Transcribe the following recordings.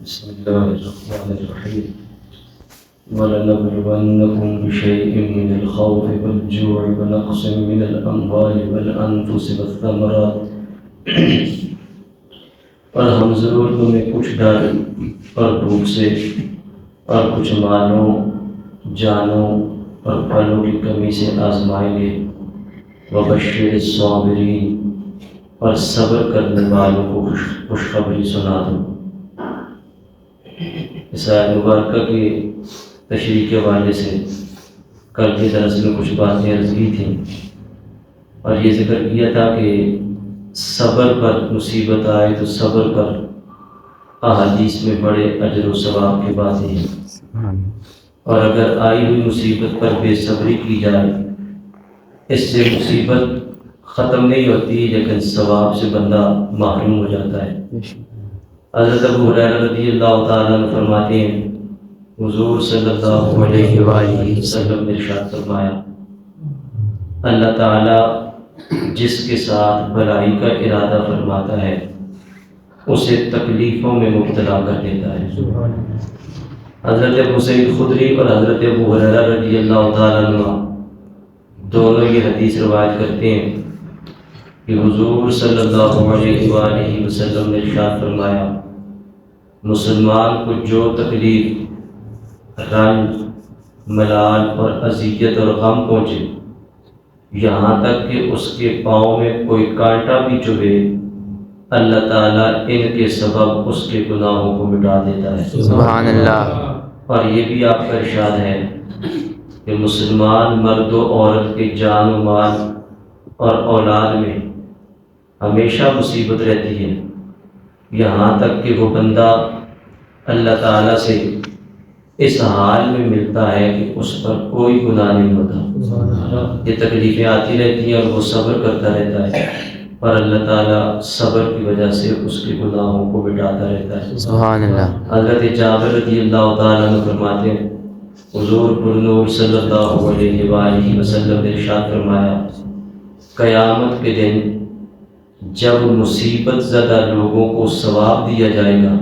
بسم الله الرحمن الرحيم ولنبلونكم بشيء من الخوف والجوع ونقص من الأموال والأنفس والثمرات اور ہم ضرور تمہیں کچھ ڈر اور بھوک سے اور کچھ مالوں جانوں اور پھلوں کی کمی سے آزمائیں گے وبشر الصابرین اور صبر کرنے والوں کو خوشخبری سنا دو۔ اس آیت مبارکہ کی تشریح کے حوالے سے کل کے درس میں کچھ باتیں عرض کی تھیں اور یہ ذکر کیا تھا کہ صبر پر مصیبت آئے تو صبر پر احادیث میں بڑے اجر و ثواب کی باتیں ہیں، اور اگر آئی ہوئی مصیبت پر بے صبری کی جائے اس سے مصیبت ختم نہیں ہوتی لیکن ثواب سے بندہ محروم ہو جاتا ہے۔ حضرت ابو ہریرہ رضی اللہ تعالیٰ عنہ فرماتے ہیں حضور صلی اللہ علیہ وآلہ وسلم نے ارشاد فرمایا اللہ تعالیٰ جس کے ساتھ بھلائی کا ارادہ فرماتا ہے اسے تکلیفوں میں مبتلا کر دیتا ہے۔ حضرت ابو سعید خدری اور حضرت ابو ہریرہ رضی اللہ تعالیٰ عنہ دونوں یہ حدیث روایت کرتے ہیں کہ حضور صلی اللہ علیہ وآلہ وسلم نے ارشاد فرمایا مسلمان کو جو تکلیف رنج ملال اور اذیت اور غم پہنچے یہاں تک کہ اس کے پاؤں میں کوئی کانٹا بھی چبھے اللہ تعالیٰ ان کے سبب اس کے گناہوں کو مٹا دیتا ہے۔ سبحان اللہ۔ اور یہ بھی آپ کا ارشاد ہے کہ مسلمان مرد و عورت کے جان و مال اور اولاد میں ہمیشہ مصیبت رہتی ہے یہاں تک کہ وہ بندہ اللہ تعالیٰ سے اس حال میں ملتا ہے کہ اس پر کوئی گناہ نہیں ہوتا۔ یہ تکلیفیں آتی رہتی ہیں اور وہ صبر کرتا رہتا ہے اور اللہ تعالیٰ صبر کی وجہ سے اس کے گناہوں کو مٹاتا رہتا ہے۔ سبحان اللہ۔ حضرت جابر رضی اللہ تعالیٰ عنہ فرماتے ہیں حضور پرنور صلی اللہ علیہ وآلہ وسلم نے ارشاد فرمایا قیامت کے دن جب مصیبت زدہ لوگوں کو ثواب دیا جائے گا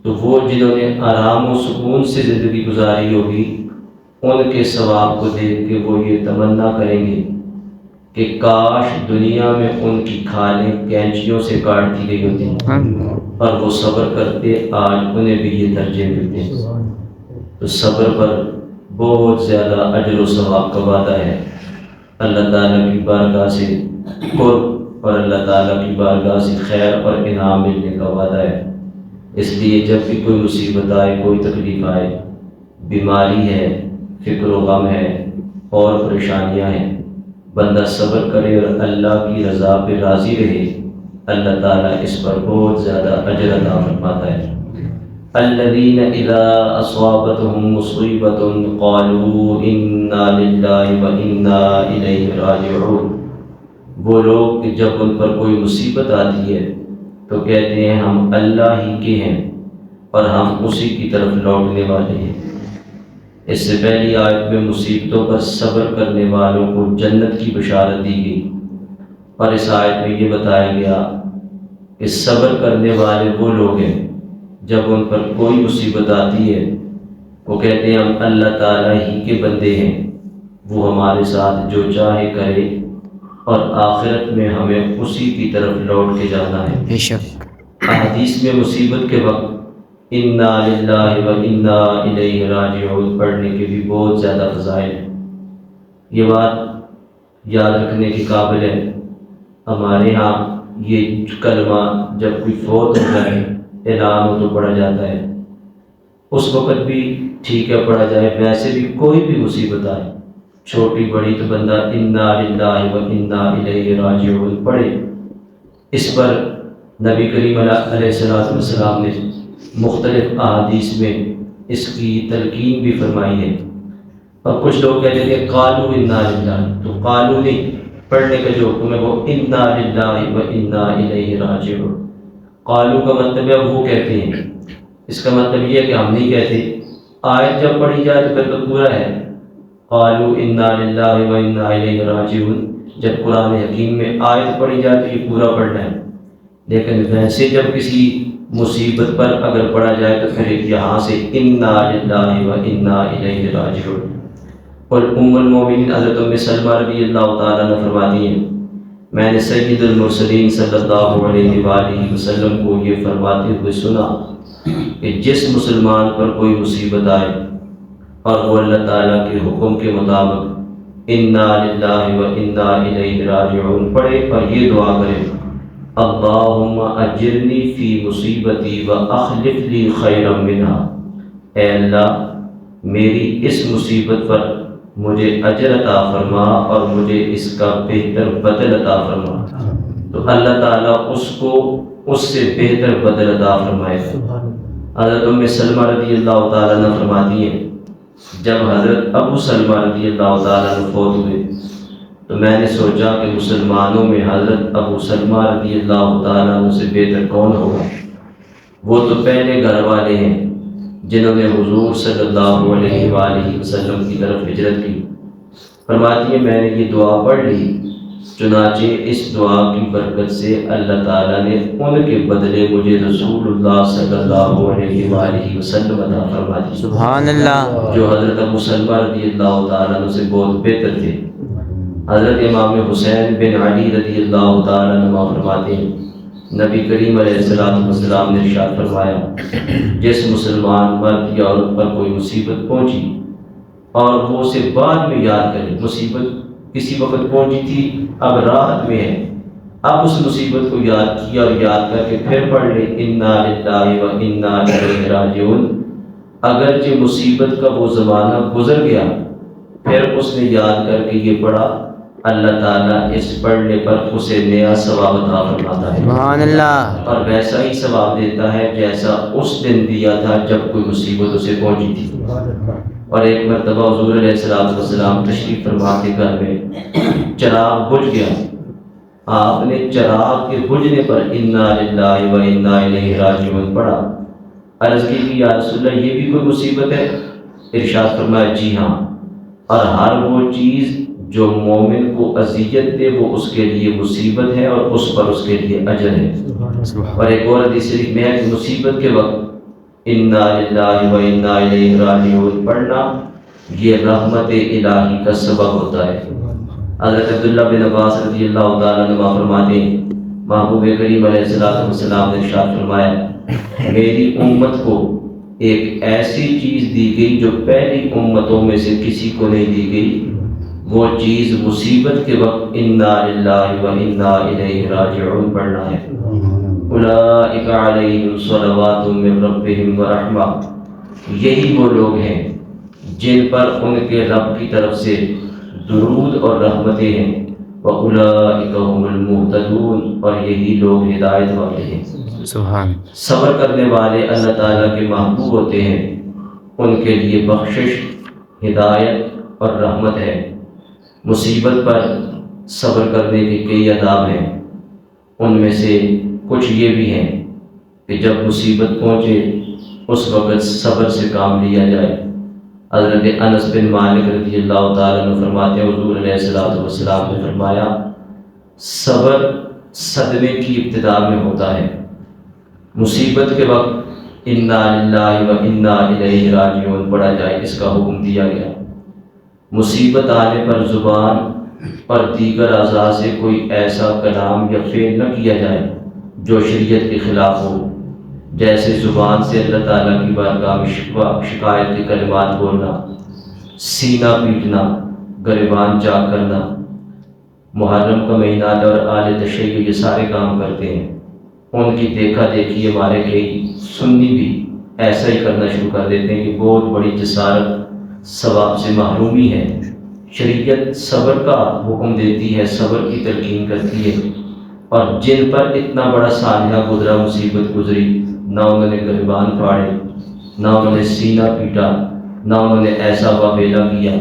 تو وہ جنہوں نے آرام و سکون سے زندگی گزاری ہوگی ان کے ثواب کو دیکھ کے وہ یہ تمنا کریں گے کہ کاش دنیا میں ان کی کھالیں کینچیوں سے کاٹ دی گئی ہوتی اور وہ صبر کرتے آج انہیں بھی یہ درجے ملتے ہیں۔ تو صبر پر بہت زیادہ اجر و ثواب کا وعدہ ہے، اللہ تعالیٰ کی بارگاہ سے قرب اور اللہ تعالیٰ کی بارگاہ سے خیر اور انعام ملنے کا وعدہ ہے۔ اس لیے جب بھی کوئی مصیبت آئے کوئی تکلیف آئے بیماری ہے فکر و غم ہے اور پریشانیاں ہیں بندہ صبر کرے اور اللہ کی رضا پہ راضی رہے اللہ تعالیٰ اس پر بہت زیادہ اجر عطا فرماتا ہے۔ الذین اذا اصابتهم مصیبۃ قالوا انا للہ وانا الیہ راجعون، وہ لوگ کہ جب ان پر کوئی مصیبت آتی ہے تو کہتے ہیں ہم اللہ ہی کے ہیں اور ہم اسی کی طرف لوٹنے والے ہیں۔ اس سے پہلی آیت میں مصیبتوں پر صبر کرنے والوں کو جنت کی بشارت دی گئی اور اس آیت میں یہ بتایا گیا کہ صبر کرنے والے وہ لوگ ہیں جب ان پر کوئی مصیبت آتی ہے وہ کہتے ہیں ہم اللہ تعالیٰ ہی کے بندے ہیں وہ ہمارے ساتھ جو چاہے کرے اور آخرت میں ہمیں اسی کی طرف لوٹ کے جانا ہے۔ بے شک احادیث میں مصیبت کے وقت انا للہ و انا الیہ راجعون پڑھنے کے بھی بہت زیادہ فضائل ہیں۔ یہ بات یاد رکھنے کے قابل ہے، ہمارے ہاں یہ کلمہ جب کوئی فوت ہو جائے اعلان ہو تو پڑھا جاتا ہے، اس وقت بھی ٹھیک ہے پڑھا جائے، ویسے بھی کوئی بھی مصیبت آئے چھوٹی بڑی تو بندہ انا للہ و انا الیہ راجعون پڑھے۔ اس پر نبی کریم علیہ السلام نے مختلف احادیث میں اس کی تلقین بھی فرمائی ہے۔ اور کچھ لوگ کہتے ہیں قالوا انا للہ، تو قالوا نہیں، پڑھنے کا جو حکم ہے وہ انا للہ و انا الیہ راجعون۔ قالوا کا مطلب ہے وہ کہتے ہیں، اس کا مطلب یہ ہے کہ ہم نہیں کہتے، آیت جب پڑھی جائے تو پھر تو پورا ہے قالوا انا للہ و انا الیہ راجعون، جب قرآن حکیم میں آیت پڑھی جائے تو یہ پورا پڑھنا ہے، لیکن ویسے جب کسی مصیبت پر اگر پڑا جائے تو پھر یہاں سے انا للہ و انا الیہ راجعون۔ اور ام المومنین حضرت ام سلمہ رضی اللہ تعالیٰ عنہ فرماتی ہیں میں نے سید المرسلین صلی اللہ علیہ وآلہ وسلم کو یہ فرماتے ہوئے سنا کہ جس مسلمان پر کوئی مصیبت آئے اور وہ اللہ تعالیٰ کے حکم کے مطابق انا للہ و انا الیہ راجعون پڑھے اور یہ دعا کرے اللہم اجرنی فی مصیبتی و اخلف لی خیرا منہا، اے اللہ میری اس مصیبت پر مجھے اجر عطا فرما اور مجھے اس کا بہتر بدل عطا فرما، تو اللہ تعالیٰ اس کو اس سے بہتر بدل عطا فرمائے۔ حضرت ام سلمہ رضی اللہ تعالیٰ عنہ فرماتی ہیں جب حضرت ابو سلمہ رضی اللہ تعالیٰ عنہ فوت ہوئے تو میں نے سوچا کہ مسلمانوں میں حضرت ابو سلمہ رضی اللہ تعالیٰ عنہ سے بہتر کون ہوگا، وہ تو پہلے گھر والے ہیں جنہوں نے حضور صلی اللہ علیہ وآلہ وسلم کی طرف ہجرت کی۔ فرماتی ہے میں نے یہ دعا پڑھ لی، چنانچہ اس دعا کی برکت سے اللہ تعالیٰ نے ان کے بدلے مجھے رسول اللہ صلی اللہ علیہ وآلہ وسلم عطا فرما دی، سبحان اللہ، جو حضرت ابو سلمہ رضی اللہ تعالیٰ عنہ سے بہت بہتر تھے۔ حضرت امام حسین بن علی رضی اللہ تعالیٰ عنہ فرماتے ہیں نبی کریم علیہ السلام نے ارشاد فرمایا جس مسلمان مرد یا عورت پر کوئی مصیبت پہنچی اور وہ اسے بعد میں یاد کرے، مصیبت کسی وقت پہنچی تھی اب راحت میں ہے، اب اس مصیبت کو یاد کیا اور یاد کر کے پھر پڑھ لے انا للہ و انا الیہ راجعون، اگرچہ مصیبت کا وہ زمانہ گزر گیا پھر اس نے یاد کر کے یہ پڑھا، اللہ تعالیٰ اس پڑھنے پر اسے نیا ثواب عطا فرماتا ہے، سبحان اللہ، اور ویسا ہی ثواب دیتا ہے جیسا اس دن دیا تھا جب کوئی مصیبت اسے پہنچی تھی۔ اور ایک مرتبہ حضور علیہ السلام تشریف فرما کے گھر میں چراغ بجھ گیا، آپ نے چراغ کے بجھنے پر انا للہ و انا الیہ راجعون پڑھا، عرض کی کہ یا رسول اللہ یہ بھی کوئی مصیبت ہے؟ ارشاد فرمایا جی ہاں، اور ہر وہ چیز جو مومن کو اذیت دے وہ اس کے لیے مصیبت ہے اور اس پر اس کے لیے اجر ہے۔ اور ایک اور حدیث شریف میں ہے کہ مصیبت کے وقت انا للہ و انا الیہ راجعون پڑھنا یہ رحمت الہی کا سبب ہوتا ہے۔ حضرت عبداللہ بن عباس رضی اللہ تعالیٰ عنہ فرماتے ہیں محبوب کریم علیہ السلام نے ارشاد فرمایا میری امت کو ایک ایسی چیز دی گئی جو پہلی امتوں میں سے کسی کو نہیں دی گئی، وہ چیز مصیبت کے وقت انا للہ و انا الیہ راجعون پڑھنا ہے۔ اولئک علیہم صلوات من ربہم ورحمہ، یہی وہ لوگ ہیں جن پر ان کے رب کی طرف سے درود اور رحمتیں ہیں، وَأُولَئِكَ هُمُ الْمُهْتَدُونَ، اور یہی لوگ ہدایت والے ہیں۔ سبحان، صبر کرنے والے اللہ تعالیٰ کے محبوب ہوتے ہیں، ان کے لیے بخشش، ہدایت اور رحمت ہے۔ مصیبت پر صبر کرنے کے کئی آداب ہیں، ان میں سے کچھ یہ بھی ہیں کہ جب مصیبت پہنچے اس وقت صبر سے کام لیا جائے۔ حضرت انس بن مالک رضی اللہ تعالیٰ عنہ فرماتے ہیں حضور علیہ السلام نے فرمایا صبر صدمے کی ابتدا میں ہوتا ہے، مصیبت کے وقت انا للہ و انا الیہ راجعون پڑھا جائے، اس کا حکم دیا گیا۔ مصیبت آنے پر زبان اور دیگر اعضاء سے کوئی ایسا کلام یا فعل نہ کیا جائے جو شریعت کے خلاف ہو، جیسے زبان سے اللہ تعالیٰ کی بارگاہ میں شکایت کے کلمات بولنا، سینہ پیٹنا، گریبان چاک کرنا۔ محرم کا مہینہ اور آل تشیع یہ سارے کام کرتے ہیں، ان کی دیکھا دیکھی ہمارے کئی سنی بھی ایسا ہی کرنا شروع کر دیتے ہیں کہ بہت بڑی جسارت ثواب سے محرومی ہے۔ شریعت صبر کا حکم دیتی ہے، صبر کی تلقین کرتی ہے، اور جن پر اتنا بڑا سانحہ گزرا، مصیبت گزری، نہ انہوں نے گریبان پھاڑے، نہ انہوں نے سینہ پیٹا، نہ انہوں نے ایسا وابیلا کیا،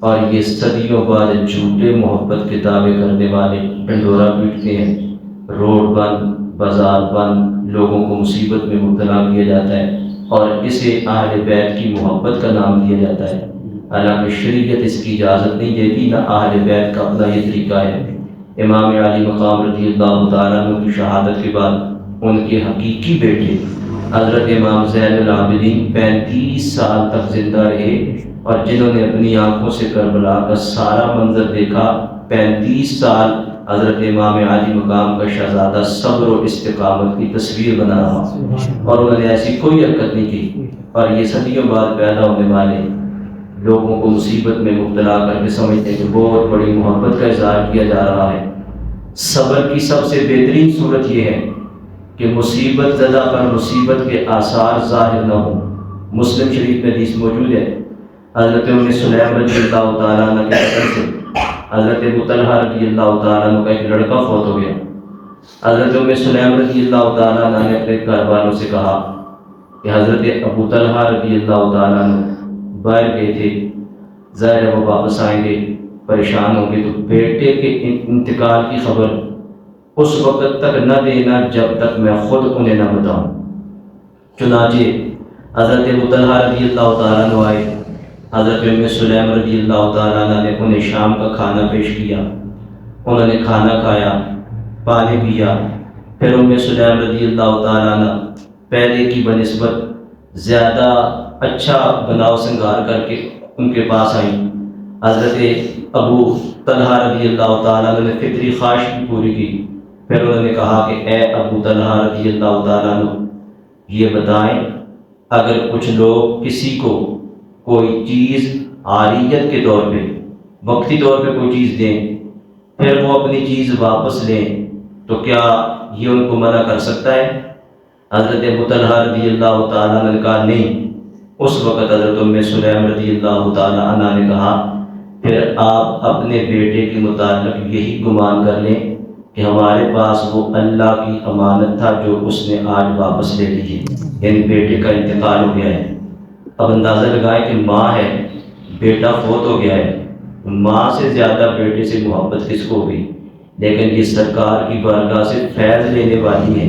اور یہ صدیوں بعد جھوٹے محبت کے دعوے کرنے والے ڈنڈورا پیٹتے ہیں، روڈ بند، بازار بند، لوگوں کو مصیبت میں مبتلا کیا جاتا ہے اور اسے اہل بیت کی محبت کا نام دیا جاتا ہے، حالانکہ شریعت اس کی اجازت نہیں دیتی، نہ اہل بیت کا اپنا یہ طریقہ ہے۔ امام علی مقام رضی اللہ تعالیٰ عنہ کی شہادت کے بعد ان کے حقیقی بیٹے حضرت امام زین العابدین 35 سال تک زندہ رہے، اور جنہوں نے اپنی آنکھوں سے کربلا کا سارا منظر دیکھا، 35 سال حضرت امام عالی مقام کا شہزادہ صبر و استقامت کی تصویر بنا رہا، اور انہوں نے ایسی کوئی حرکت نہیں کی، اور یہ صدیوں بعد پیدا ہونے والے لوگوں کو مصیبت میں مبتلا کر کے سمجھتے ہیں کہ بہت بڑی محبت کا اظہار کیا جا رہا ہے۔ صبر کی سب سے بہترین صورت یہ ہے کہ مصیبت زدہ پر مصیبت کے آثار ظاہر نہ ہوں۔ مسلم شریف میں حدیث موجود ہے، حضرت ام سلیم رضی اللہ تعالیٰ عنہ کے قتل سے حضرت ابو طلحہ رضی اللہ تعالیٰ عنہ کا ایک لڑکا فوت ہو گیا۔ حضرت ام سلیم رضی اللہ تعالیٰ عنہ نے اپنے گھر والوں سے کہا کہ حضرت ابو طلحہ رضی اللہ تعالیٰ عنہ باہر گئے تھے، ظاہر ہے وہ واپس آئیں گے، پریشان ہوں گے، تو بیٹے کے انتقال کی خبر اس وقت تک نہ دینا جب تک میں خود انہیں نہ بتاؤں۔ چنانچہ حضرت ابو طلحہ رضی اللہ تعالیٰ عنہ آئے، حضرت ام سلیم رضی اللہ تعالیٰ عنہ نے انہیں شام کا کھانا پیش کیا، انہوں نے کھانا کھایا، پانی پیا، پھر ام سلیم رضی اللہ تعالیٰ عنہ پہلے کی بنسبت زیادہ اچھا بناؤ سنگار کر کے ان کے پاس آئیں۔ حضرت ابو طلحہ رضی اللہ تعالیٰ عنہ نے فطری خواہش بھی پوری کی، پھر انہوں نے کہا کہ اے ابو طلحہ رضی اللہ تعالیٰ عنہ، یہ بتائیں اگر کچھ لوگ کسی کو کوئی چیز عاریت کے طور پہ، وقتی طور پہ کوئی چیز دیں، پھر وہ اپنی چیز واپس لیں، تو کیا یہ ان کو منع کر سکتا ہے؟ حضرت ابو طلحہ رضی اللہ تعالیٰ عنہ نے کہا نہیں۔ اس وقت حضرت ام سلیم رضی اللہ تعالیٰ عنہ نے کہا پھر آپ اپنے بیٹے کے متعلق یہی گمان کر لیں کہ ہمارے پاس وہ اللہ کی امانت تھا جو اس نے آج واپس لے لی ہے، یعنی بیٹے کا انتقال ہو گیا ہے۔ اب اندازہ لگائیں کہ ماں ہے، بیٹا فوت ہو گیا ہے، ماں سے زیادہ بیٹے سے محبت کس کو ہوگی؟ لیکن یہ سرکار کی بارگاہ سے فیض لینے والی ہے،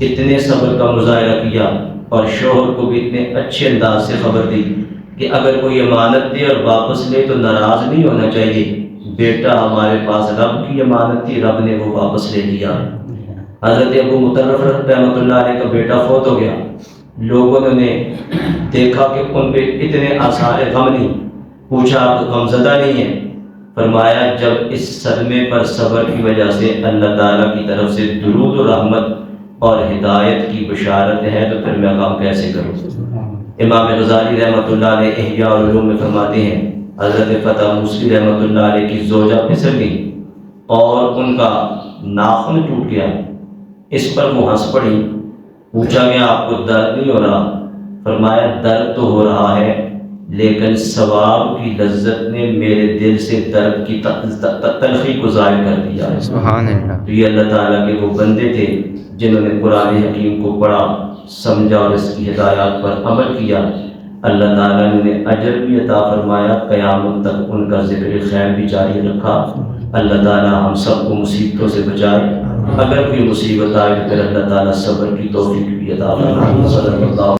اتنے صبر کا مظاہرہ کیا، اور شوہر کو بھی اتنے اچھے انداز سے خبر دی کہ اگر کوئی امانت دے اور واپس لے تو ناراض نہیں ہونا چاہیے، بیٹا ہمارے پاس رب کی امانت تھی، رب نے وہ واپس لے لیا۔ حضرت ابو مطرف رحمۃ اللہ علیہ کا بیٹا فوت ہو گیا، لوگوں نے دیکھا کہ ان پہ اتنے آثار غم نہیں، پوچھا آپ غم زدہ نہیں ہیں؟ فرمایا جب اس صدمے پر صبر کی وجہ سے اللہ تعالیٰ کی طرف سے درود و رحمت اور ہدایت کی بشارت ہے تو پھر میں غم کیسے کروں؟ امام غزالی رحمۃ اللہ علیہ احیاء العلوم میں فرماتے ہیں حضرت فتح موسوی رحمۃ اللہ علیہ کی زوجہ پھسل گئی اور ان کا ناخن ٹوٹ گیا، اس پر وہ ہنس پڑی، پوچھا گیا آپ کو درد نہیں ہو رہا؟ فرمایا درد تو ہو رہا ہے لیکن ثواب کی لذت نے میرے دل سے درد کی تلخی کو ظاہر کر دیا۔ سبحان اللہ۔ تو یہ اللہ تعالیٰ کے وہ بندے تھے جنہوں نے قرآن حکیم کو پڑھا، سمجھا اور اس کی ہدایات پر عمل کیا، اللہ تعالیٰ نے انہیں اجر بھی عطا فرمایا، قیامت تک ان کا ذکر خیر بھی جاری رکھا۔ اللہ تعالیٰ ہم سب کو مصیبتوں سے بچائے، اگر کوئی مصیبت آئے تو پھر اللہ تعالیٰ صبر کی توفیق بھی عطا فرمائے۔ صلی اللہ